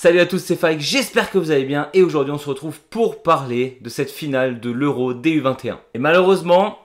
Salut à tous, c'est Fike, j'espère que vous allez bien et aujourd'hui on se retrouve pour parler de cette finale de l'Euro DU21. Et malheureusement,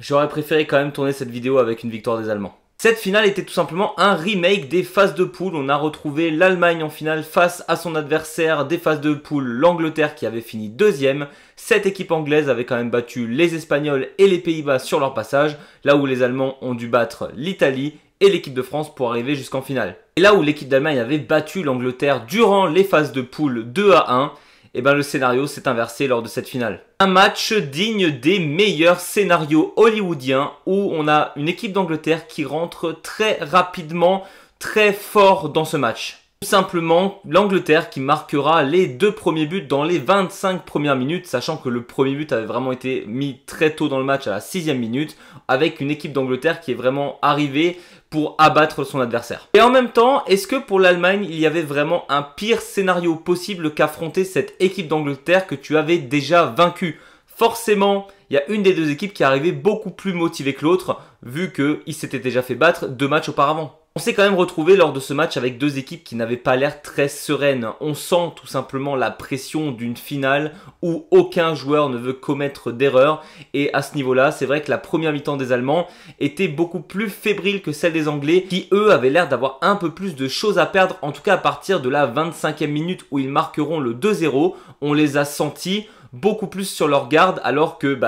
j'aurais préféré quand même tourner cette vidéo avec une victoire des Allemands. Cette finale était tout simplement un remake des phases de poule. On a retrouvé l'Allemagne en finale face à son adversaire des phases de poule, l'Angleterre qui avait fini deuxième. Cette équipe anglaise avait quand même battu les Espagnols et les Pays-Bas sur leur passage, là où les Allemands ont dû battre l'Italie et l'équipe de France pour arriver jusqu'en finale. Et là où l'équipe d'Allemagne avait battu l'Angleterre durant les phases de poule 2-1, et ben le scénario s'est inversé lors de cette finale. Un match digne des meilleurs scénarios hollywoodiens où on a une équipe d'Angleterre qui rentre très rapidement, très fort dans ce match. Tout simplement l'Angleterre qui marquera les deux premiers buts dans les 25 premières minutes, sachant que le premier but avait vraiment été mis très tôt dans le match à la 6e minute, avec une équipe d'Angleterre qui est vraiment arrivée pour abattre son adversaire. Et en même temps, est-ce que pour l'Allemagne, il y avait vraiment un pire scénario possible qu'affronter cette équipe d'Angleterre que tu avais déjà vaincue? Forcément, il y a une des deux équipes qui est arrivée beaucoup plus motivée que l'autre, vu qu'ils s'étaient déjà fait battre 2 matchs auparavant. On s'est quand même retrouvé lors de ce match avec deux équipes qui n'avaient pas l'air très sereines. On sent tout simplement la pression d'une finale où aucun joueur ne veut commettre d'erreur. Et à ce niveau-là, c'est vrai que la première mi-temps des Allemands était beaucoup plus fébrile que celle des Anglais, qui eux avaient l'air d'avoir un peu plus de choses à perdre, en tout cas à partir de la 25e minute où ils marqueront le 2-0. On les a sentis beaucoup plus sur leur garde alors que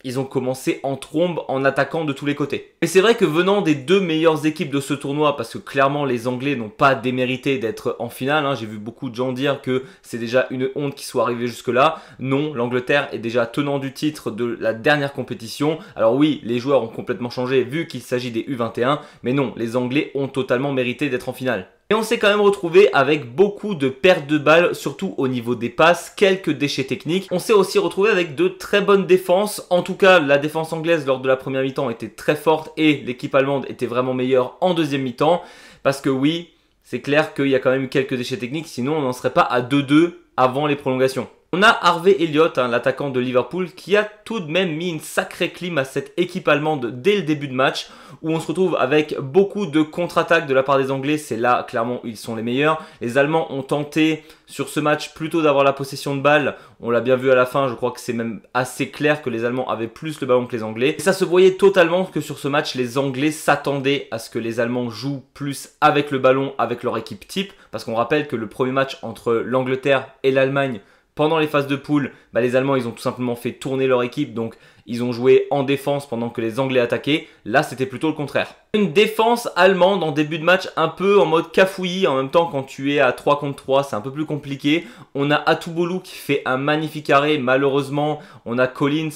ils ont commencé en trombe en attaquant de tous les côtés. Et c'est vrai que venant des deux meilleures équipes de ce tournoi, parce que clairement les Anglais n'ont pas démérité d'être en finale, j'ai vu beaucoup de gens dire que c'est déjà une honte qu'ils soient arrivés jusque là. Non, l'Angleterre est déjà tenant du titre de la dernière compétition. Alors oui, les joueurs ont complètement changé vu qu'il s'agit des U21, mais non, les Anglais ont totalement mérité d'être en finale. Et on s'est quand même retrouvé avec beaucoup de pertes de balles, surtout au niveau des passes, quelques déchets techniques. On s'est aussi retrouvé avec de très bonnes défenses. En tout cas, la défense anglaise lors de la première mi-temps était très forte et l'équipe allemande était vraiment meilleure en deuxième mi-temps. Parce que oui, c'est clair qu'il y a quand même eu quelques déchets techniques, sinon on n'en serait pas à 2-2 avant les prolongations. On a Harvey Elliott, l'attaquant de Liverpool, qui a tout de même mis une sacrée clim à cette équipe allemande dès le début de match, où on se retrouve avec beaucoup de contre-attaques de la part des Anglais. C'est là, clairement, où ils sont les meilleurs. Les Allemands ont tenté sur ce match plutôt d'avoir la possession de balle. On l'a bien vu à la fin, je crois que c'est même assez clair que les Allemands avaient plus le ballon que les Anglais. Et ça se voyait totalement que sur ce match, les Anglais s'attendaient à ce que les Allemands jouent plus avec le ballon, avec leur équipe type. Parce qu'on rappelle que le premier match entre l'Angleterre et l'Allemagne, pendant les phases de poule, les Allemands ils ont tout simplement fait tourner leur équipe, donc ils ont joué en défense pendant que les Anglais attaquaient. Là c'était plutôt le contraire. Une défense allemande en début de match un peu en mode cafouillis, en même temps quand tu es à 3 contre 3 c'est un peu plus compliqué. On a Atuboulou qui fait un magnifique arrêt, malheureusement on a Collins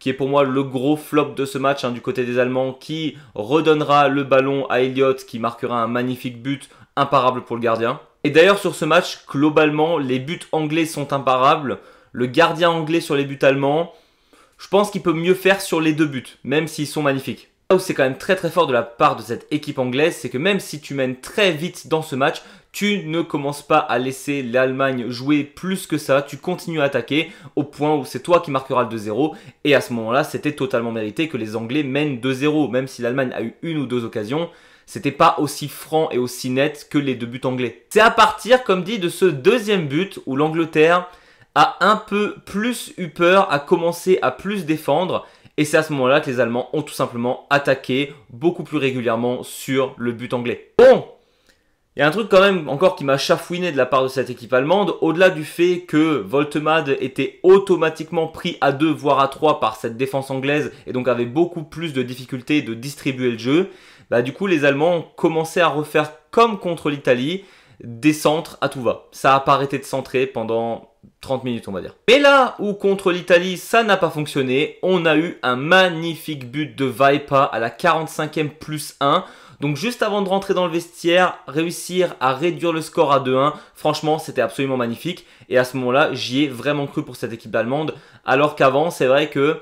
qui est pour moi le gros flop de ce match du côté des Allemands, qui redonnera le ballon à Elliott qui marquera un magnifique but imparable pour le gardien. Et d'ailleurs sur ce match, globalement, les buts anglais sont imparables. Le gardien anglais sur les buts allemands, je pense qu'il peut mieux faire sur les deux buts, même s'ils sont magnifiques. Là où c'est quand même très très fort de la part de cette équipe anglaise, c'est que même si tu mènes très vite dans ce match, tu ne commences pas à laisser l'Allemagne jouer plus que ça, tu continues à attaquer au point où c'est toi qui marqueras le 2-0. Et à ce moment-là, c'était totalement mérité que les Anglais mènent 2-0, même si l'Allemagne a eu une ou deux occasions. C'était pas aussi franc et aussi net que les deux buts anglais. C'est à partir, comme dit, de ce deuxième but où l'Angleterre a un peu plus eu peur, a commencé à plus défendre. Et c'est à ce moment-là que les Allemands ont tout simplement attaqué beaucoup plus régulièrement sur le but anglais. Bon, il y a un truc quand même encore qui m'a chafouiné de la part de cette équipe allemande. Au-delà du fait que Woltemade était automatiquement pris à 2 voire à 3 par cette défense anglaise et donc avait beaucoup plus de difficultés de distribuer le jeu. Du coup, les Allemands ont commencé à refaire comme contre l'Italie, des centres à tout va. Ça n'a pas arrêté de centrer pendant 30 minutes, on va dire. Mais là où contre l'Italie, ça n'a pas fonctionné, on a eu un magnifique but de Vaipa à la 45e plus 1. Donc juste avant de rentrer dans le vestiaire, réussir à réduire le score à 2-1, franchement, c'était absolument magnifique. Et à ce moment-là, j'y ai vraiment cru pour cette équipe allemande. Alors qu'avant, c'est vrai que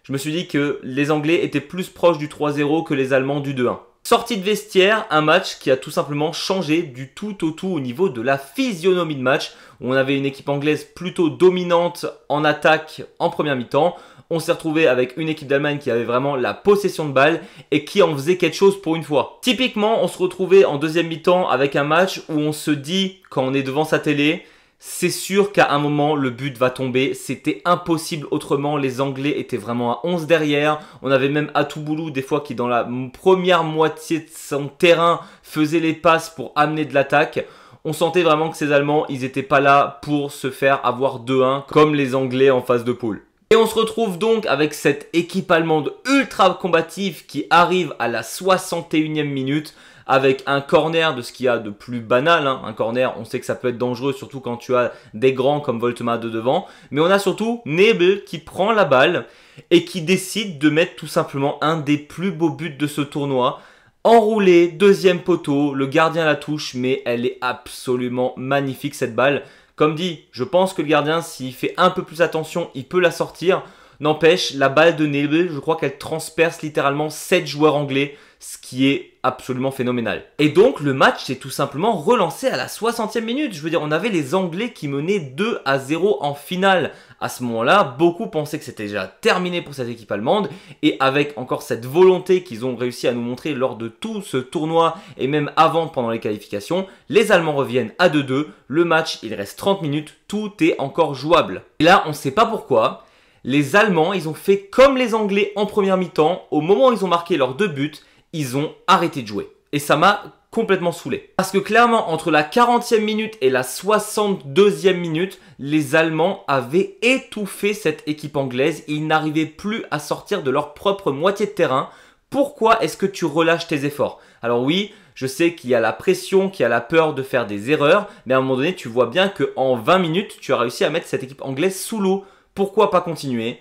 je me suis dit que les Anglais étaient plus proches du 3-0 que les Allemands du 2-1. Sortie de vestiaire, un match qui a tout simplement changé du tout au tout au niveau de la physionomie de match. Où on avait une équipe anglaise plutôt dominante en attaque en première mi-temps. On s'est retrouvé avec une équipe d'Allemagne qui avait vraiment la possession de balle et qui en faisait quelque chose pour une fois. Typiquement, on se retrouvait en deuxième mi-temps avec un match où on se dit, quand on est devant sa télé, c'est sûr qu'à un moment, le but va tomber. C'était impossible autrement. Les Anglais étaient vraiment à 11 derrière. On avait même Atuboulou, des fois, qui dans la première moitié de son terrain faisait les passes pour amener de l'attaque. On sentait vraiment que ces Allemands, ils n'étaient pas là pour se faire avoir 2-1 comme les Anglais en phase de poule. Et on se retrouve donc avec cette équipe allemande ultra combative qui arrive à la 61e minute avec un corner de ce qu'il y a de plus banal. Un corner, on sait que ça peut être dangereux, surtout quand tu as des grands comme Voltema de devant. Mais on a surtout Nebel qui prend la balle et qui décide de mettre tout simplement un des plus beaux buts de ce tournoi. Enroulé, deuxième poteau, le gardien la touche, mais elle est absolument magnifique cette balle. Comme dit, je pense que le gardien, s'il fait un peu plus attention, il peut la sortir. N'empêche, la balle de Nebel, je crois qu'elle transperce littéralement 7 joueurs anglais, ce qui est absolument phénoménal. Et donc, le match s'est tout simplement relancé à la 60e minute. Je veux dire, on avait les Anglais qui menaient 2-0 en finale. À ce moment-là, beaucoup pensaient que c'était déjà terminé pour cette équipe allemande. Et avec encore cette volonté qu'ils ont réussi à nous montrer lors de tout ce tournoi et même avant, pendant les qualifications, les Allemands reviennent à 2-2. Le match, il reste 30 minutes. Tout est encore jouable. Et là, on ne sait pas pourquoi. Les Allemands, ils ont fait comme les Anglais en première mi-temps. Au moment où ils ont marqué leurs 2 buts, ils ont arrêté de jouer. Et ça m'a complètement saoulé. Parce que clairement, entre la 40e minute et la 62e minute, les Allemands avaient étouffé cette équipe anglaise. Ils n'arrivaient plus à sortir de leur propre moitié de terrain. Pourquoi est-ce que tu relâches tes efforts? Alors oui, je sais qu'il y a la pression, qu'il y a la peur de faire des erreurs. Mais à un moment donné, tu vois bien qu'en 20 minutes, tu as réussi à mettre cette équipe anglaise sous l'eau. Pourquoi pas continuer?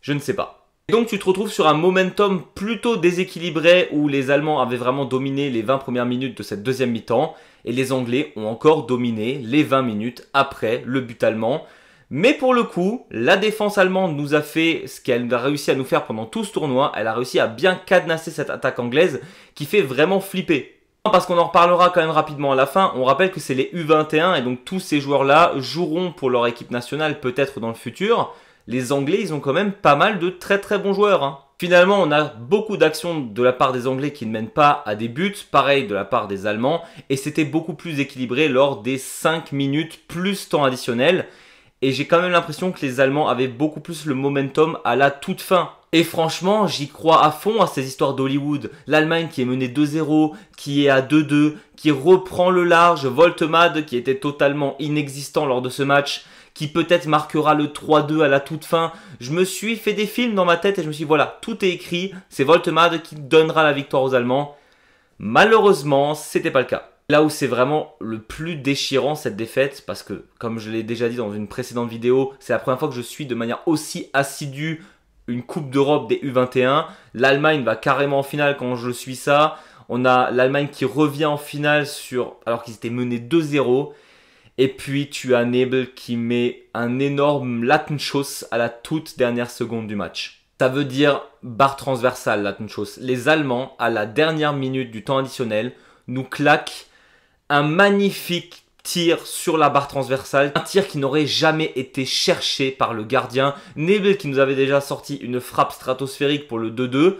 Je ne sais pas. Et donc tu te retrouves sur un momentum plutôt déséquilibré où les Allemands avaient vraiment dominé les 20 premières minutes de cette deuxième mi-temps et les Anglais ont encore dominé les 20 minutes après le but allemand. Mais pour le coup, la défense allemande nous a fait ce qu'elle a réussi à nous faire pendant tout ce tournoi. Elle a réussi à bien cadenasser cette attaque anglaise qui fait vraiment flipper. Parce qu'on en reparlera quand même rapidement à la fin, on rappelle que c'est les U21 et donc tous ces joueurs-là joueront pour leur équipe nationale peut-être dans le futur. Les Anglais, ils ont quand même pas mal de très très bons joueurs. Finalement, on a beaucoup d'actions de la part des Anglais qui ne mènent pas à des buts, pareil de la part des Allemands, et c'était beaucoup plus équilibré lors des 5 minutes plus temps additionnel. Et j'ai quand même l'impression que les Allemands avaient beaucoup plus le momentum à la toute fin. Et franchement, j'y crois à fond à ces histoires d'Hollywood. L'Allemagne qui est menée 2-0, qui est à 2-2, qui reprend le large, Voltemade qui était totalement inexistant lors de ce match, qui peut-être marquera le 3-2 à la toute fin. Je me suis fait des films dans ma tête et je me suis dit voilà, tout est écrit, c'est Voltemade qui donnera la victoire aux Allemands. Malheureusement, c'était pas le cas. Là où c'est vraiment le plus déchirant cette défaite, parce que comme je l'ai déjà dit dans une précédente vidéo, c'est la première fois que je suis de manière aussi assidue une Coupe d'Europe des U21. L'Allemagne va carrément en finale quand je suis ça. On a l'Allemagne qui revient en finale alors qu'ils étaient menés 2-0. Et puis tu as Nebel qui met un énorme Latenschuss à la toute dernière seconde du match. Ça veut dire barre transversale Latenschuss. Les Allemands, à la dernière minute du temps additionnel, nous claquent un magnifique tir sur la barre transversale. Un tir qui n'aurait jamais été cherché par le gardien. Nebel qui nous avait déjà sorti une frappe stratosphérique pour le 2-2.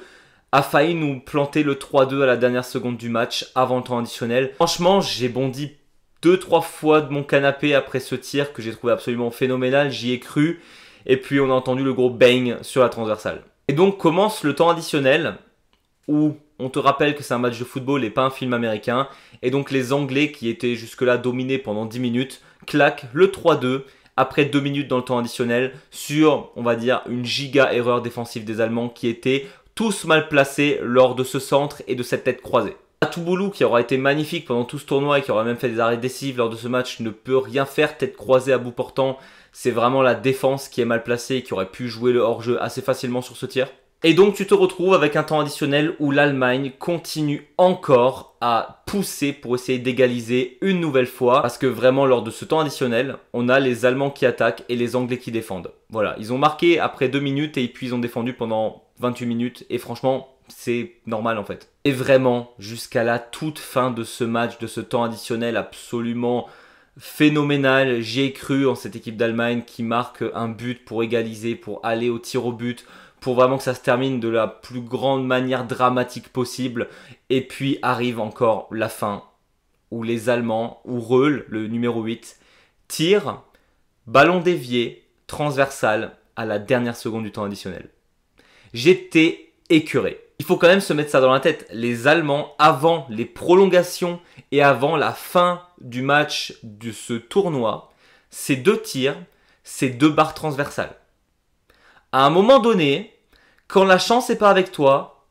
A failli nous planter le 3-2 à la dernière seconde du match avant le temps additionnel. Franchement, j'ai bondi 2-3 fois de mon canapé après ce tir que j'ai trouvé absolument phénoménal, j'y ai cru. Et puis on a entendu le gros bang sur la transversale. Et donc commence le temps additionnel où on te rappelle que c'est un match de football et pas un film américain. Et donc les Anglais qui étaient jusque-là dominés pendant 10 minutes claquent le 3-2 après 2 minutes dans le temps additionnel sur, on va dire, une giga erreur défensive des Allemands qui étaient tous mal placés lors de ce centre et de cette tête croisée. Atuboulou qui aura été magnifique pendant tout ce tournoi et qui aura même fait des arrêts décisifs lors de ce match ne peut rien faire, tête croisée à bout portant. C'est vraiment la défense qui est mal placée et qui aurait pu jouer le hors-jeu assez facilement sur ce tir. Et donc tu te retrouves avec un temps additionnel où l'Allemagne continue encore à pousser pour essayer d'égaliser une nouvelle fois. Parce que vraiment lors de ce temps additionnel, on a les Allemands qui attaquent et les Anglais qui défendent. Voilà, ils ont marqué après 2 minutes et puis ils ont défendu pendant 28 minutes. Et franchement, c'est normal en fait. Et vraiment, jusqu'à la toute fin de ce match, de ce temps additionnel absolument phénoménal. J'y ai cru en cette équipe d'Allemagne qui marque un but pour égaliser, pour aller au tir au but, pour vraiment que ça se termine de la plus grande manière dramatique possible. Et puis arrive encore la fin, où les Allemands, où Röhl, le numéro 8, tire, ballon dévié, transversal, à la dernière seconde du temps additionnel. J'étais écœuré. Il faut quand même se mettre ça dans la tête. Les Allemands, avant les prolongations et avant la fin du match de ce tournoi, c'est 2 tirs, c'est 2 barres transversales. À un moment donné, quand la chance n'est pas avec toi,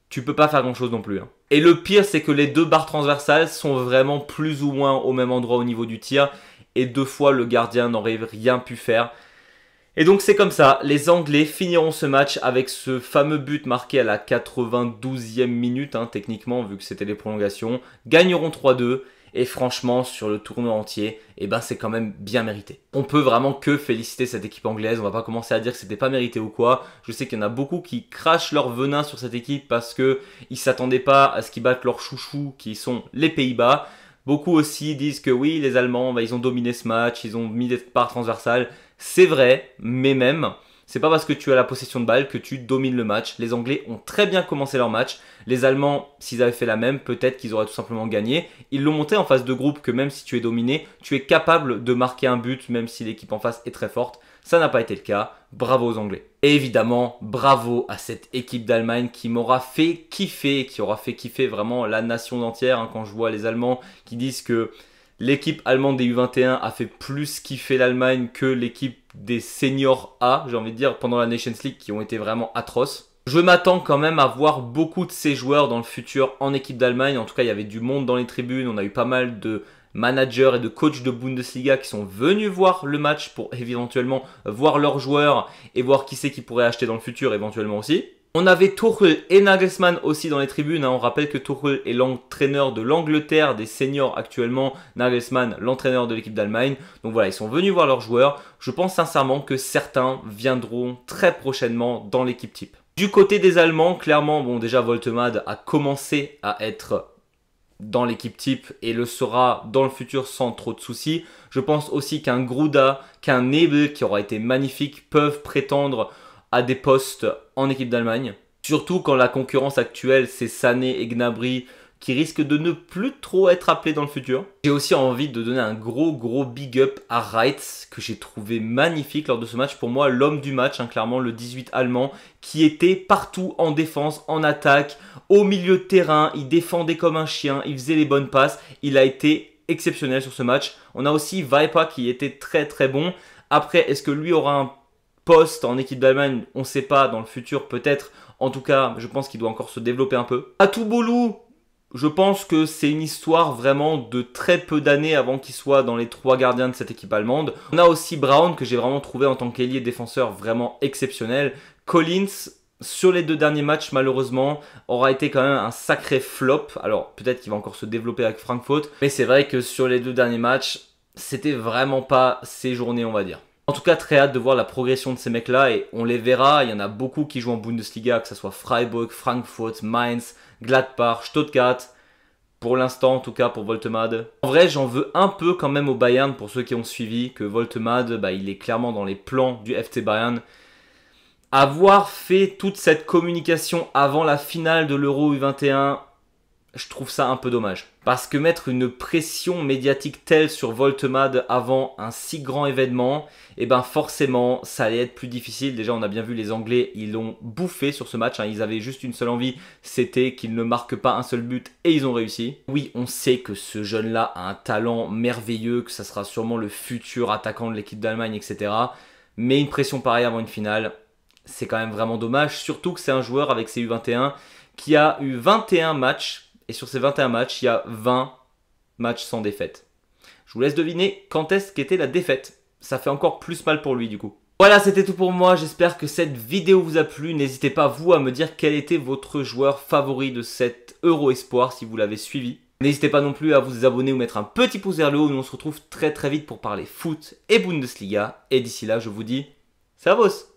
tu peux pas faire grand chose non plus. Et le pire, c'est que les 2 barres transversales sont vraiment plus ou moins au même endroit au niveau du tir. Et 2 fois, le gardien n'aurait rien pu faire. Et donc c'est comme ça, les Anglais finiront ce match avec ce fameux but marqué à la 92e minute, techniquement, vu que c'était les prolongations, gagneront 3-2, et franchement, sur le tournoi entier, c'est quand même bien mérité. On peut vraiment que féliciter cette équipe anglaise, on va pas commencer à dire que c'était pas mérité ou quoi. Je sais qu'il y en a beaucoup qui crachent leur venin sur cette équipe parce qu'ils ne s'attendaient pas à ce qu'ils battent leurs chouchous, qui sont les Pays-Bas. Beaucoup aussi disent que oui, les Allemands, ils ont dominé ce match, ils ont mis des parts transversales. C'est vrai, mais même, c'est pas parce que tu as la possession de balle que tu domines le match. Les Anglais ont très bien commencé leur match. Les Allemands, s'ils avaient fait la même, peut-être qu'ils auraient tout simplement gagné. Ils l'ont montré en phase de groupe que même si tu es dominé, tu es capable de marquer un but même si l'équipe en face est très forte. Ça n'a pas été le cas. Bravo aux Anglais. Et évidemment, bravo à cette équipe d'Allemagne qui m'aura fait kiffer, qui aura fait kiffer vraiment la nation entière. Quand je vois les Allemands qui disent que l'équipe allemande des U21 a fait plus kiffer l'Allemagne que l'équipe des seniors A, j'ai envie de dire, pendant la Nations League, qui ont été vraiment atroces. Je m'attends quand même à voir beaucoup de ces joueurs dans le futur en équipe d'Allemagne. En tout cas, il y avait du monde dans les tribunes. On a eu pas mal de managers et de coachs de Bundesliga qui sont venus voir le match pour éventuellement voir leurs joueurs et voir qui c'est qui pourrait acheter dans le futur éventuellement aussi. On avait Tuchel et Nagelsmann aussi dans les tribunes. On rappelle que Tuchel est l'entraîneur de l'Angleterre des seniors actuellement. Nagelsmann, l'entraîneur de l'équipe d'Allemagne. Donc voilà, ils sont venus voir leurs joueurs. Je pense sincèrement que certains viendront très prochainement dans l'équipe type. Du côté des Allemands, clairement, déjà Voltemade a commencé à être dans l'équipe type et le sera dans le futur sans trop de soucis. Je pense aussi qu'un Gruda, qu'un Nebel qui aura été magnifique peuvent prétendre à des postes en équipe d'Allemagne. Surtout quand la concurrence actuelle, c'est Sané et Gnabry qui risquent de ne plus trop être appelés dans le futur. J'ai aussi envie de donner un gros big up à Reitz que j'ai trouvé magnifique lors de ce match. Pour moi, l'homme du match, clairement le 18 allemand qui était partout en défense, en attaque, au milieu de terrain. Il défendait comme un chien, il faisait les bonnes passes. Il a été exceptionnel sur ce match. On a aussi Weipa qui était très bon. Après, est-ce que lui aura un poste en équipe d'Allemagne? On ne sait pas, dans le futur peut-être. En tout cas, je pense qu'il doit encore se développer un peu. Atuboulou, je pense que c'est une histoire vraiment de très peu d'années avant qu'il soit dans les 3 gardiens de cette équipe allemande. On a aussi Braun que j'ai vraiment trouvé en tant qu'ailier défenseur vraiment exceptionnel. Collins, sur les 2 derniers matchs malheureusement, aura été quand même un sacré flop. Alors peut-être qu'il va encore se développer avec Frankfurt. Mais c'est vrai que sur les 2 derniers matchs, c'était vraiment pas ses journées on va dire. En tout cas, très hâte de voir la progression de ces mecs-là et on les verra. Il y en a beaucoup qui jouent en Bundesliga, que ce soit Freiburg, Frankfurt, Mainz, Gladbach, Stuttgart. Pour l'instant, en tout cas, pour Voltemade. En vrai, j'en veux un peu quand même au Bayern pour ceux qui ont suivi, que Voltemade, il est clairement dans les plans du FC Bayern. Avoir fait toute cette communication avant la finale de l'Euro U21, je trouve ça un peu dommage. Parce que mettre une pression médiatique telle sur Voltemade avant un si grand événement, forcément, ça allait être plus difficile. Déjà, on a bien vu les Anglais, ils l'ont bouffé sur ce match. Ils avaient juste une seule envie, c'était qu'ils ne marquent pas un seul but et ils ont réussi. Oui, on sait que ce jeune-là a un talent merveilleux, que ça sera sûrement le futur attaquant de l'équipe d'Allemagne, etc. Mais une pression pareille avant une finale, c'est quand même vraiment dommage. Surtout que c'est un joueur avec ses U21 qui a eu 21 matchs. Et sur ces 21 matchs, il y a 20 matchs sans défaite. Je vous laisse deviner quand est-ce qu'était la défaite. Ça fait encore plus mal pour lui du coup. Voilà, c'était tout pour moi. J'espère que cette vidéo vous a plu. N'hésitez pas vous à me dire quel était votre joueur favori de cet Euro Espoir si vous l'avez suivi. N'hésitez pas non plus à vous abonner ou mettre un petit pouce vers le haut. Nous on se retrouve très vite pour parler foot et Bundesliga. Et d'ici là, je vous dis, servus!